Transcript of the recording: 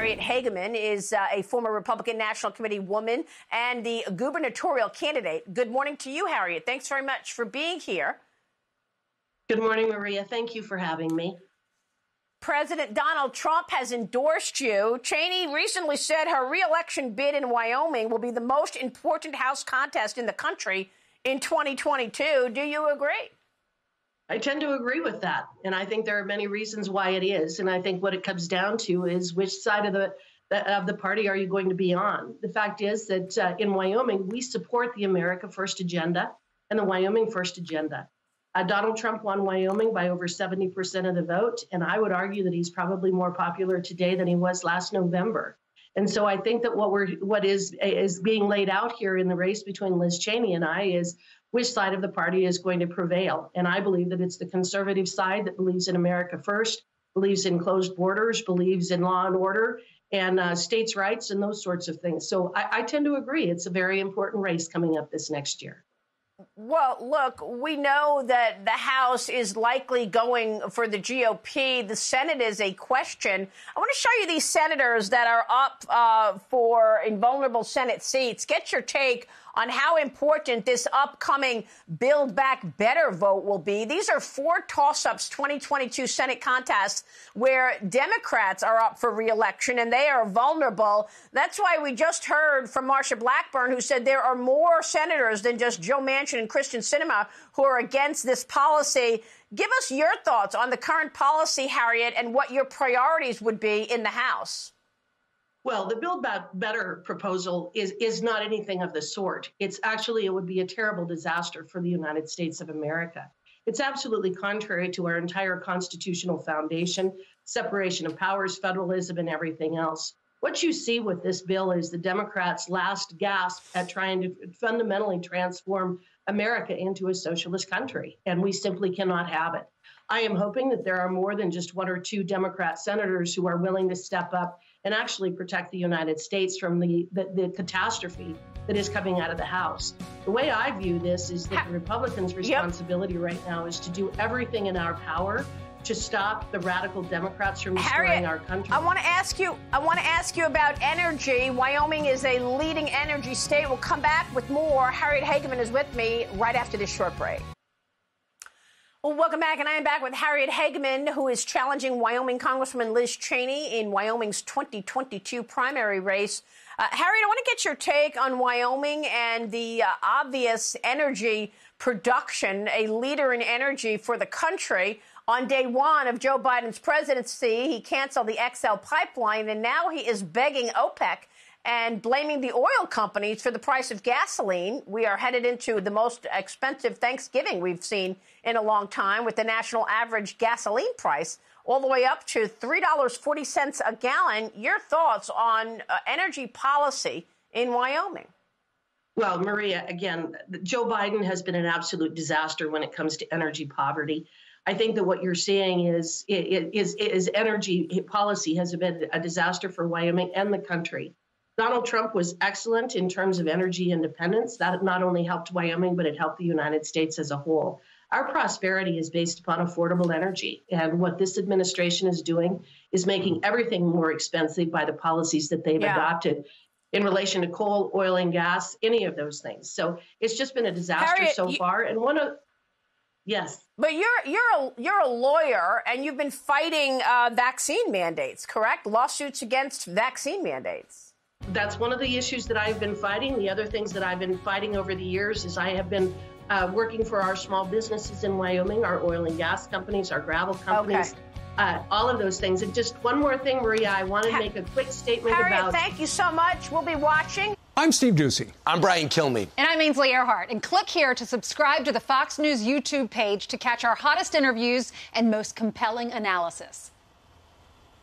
Harriet Hageman is a former Republican National Committee woman and the gubernatorial candidate. Good morning to you, Harriet. Thanks very much for being here. Good morning, Maria. Thank you for having me. President Donald Trump has endorsed you. Cheney recently said her re-election bid in Wyoming will be the most important House contest in the country in 2022. Do you agree? I tend to agree with that. And I think there are many reasons why it is. And I think what it comes down to is which side of the party are you going to be on? The fact is that in Wyoming, we support the America First agenda and the Wyoming First agenda. Donald Trump won Wyoming by over 70% of the vote. And I would argue that he's probably more popular today than he was last November. And so I think that what is being laid out here in the race between Liz Cheney and I is which side of the party is going to prevail. And I believe that it's the conservative side that believes in America first, believes in closed borders, believes in law and order and states' rights and those sorts of things. So I tend to agree. It's a very important race coming up this next year. Well, look, we know that the House is likely going for the GOP. The Senate is a question. I want to show you these senators that are up for invulnerable Senate seats. Get your take on how important this upcoming Build Back Better vote will be. These are four toss-ups 2022 Senate contests where Democrats are up for re-election and they are vulnerable. That's why we just heard from Marsha Blackburn, who said there are more senators than just Joe Manchin and Kyrsten Sinema who are against this policy. Give us your thoughts on the current policy, Harriet, and what your priorities would be in the House. Well, the Build Back Better proposal is not anything of the sort. It's actually, it would be a terrible disaster for the United States of America. It's absolutely contrary to our entire constitutional foundation, separation of powers, federalism, and everything else. What you see with this bill is the Democrats' last gasp at trying to fundamentally transform America into a socialist country, and we simply cannot have it. I am hoping that there are more than just one or two Democrat senators who are willing to step up and actually protect the United States from the catastrophe that is coming out of the House. The way I view this is that the Republicans' responsibility right now is to do everything in our power to stop the radical Democrats from destroying our country. I want to ask you about energy. Wyoming is a leading energy state. We'll come back with more. Harriet Hageman is with me right after this short break. Well, welcome back, and I am back with Harriet Hageman, who is challenging Wyoming Congresswoman Liz Cheney in Wyoming's 2022 primary race. Harriet, I want to get your take on Wyoming and the obvious energy production, a leader in energy for the country. On day one of Joe Biden's presidency, he canceled the XL pipeline, and now he is begging OPEC and blaming the oil companies for the price of gasoline. We are headed into the most expensive Thanksgiving we've seen in a long time, with the national average gasoline price all the way up to $3.40 a gallon. Your thoughts on energy policy in Wyoming? Well, Maria, again, Joe Biden has been an absolute disaster when it comes to energy poverty. I think that what you're seeing is energy policy has been a disaster for Wyoming and the country. Donald Trump was excellent in terms of energy independence. That not only helped Wyoming, but it helped the United States as a whole. Our prosperity is based upon affordable energy. And what this administration is doing is making everything more expensive by the policies that they've adopted in relation to coal, oil, and gas, any of those things. So it's just been a disaster Harriet, so far. And yes. But you're a lawyer, and you've been fighting vaccine mandates, correct? Lawsuits against vaccine mandates. That's one of the issues that I've been fighting. The other things that I've been fighting over the years is I have been working for our small businesses in Wyoming, our oil and gas companies, our gravel companies, all of those things. And just one more thing, Maria, I want to make a quick statement Harriet, thank you so much. We'll be watching. I'm Steve Ducey. I'm Brian Kilmeade. And I'm Ainsley Earhart. And click here to subscribe to the Fox News YouTube page to catch our hottest interviews and most compelling analysis.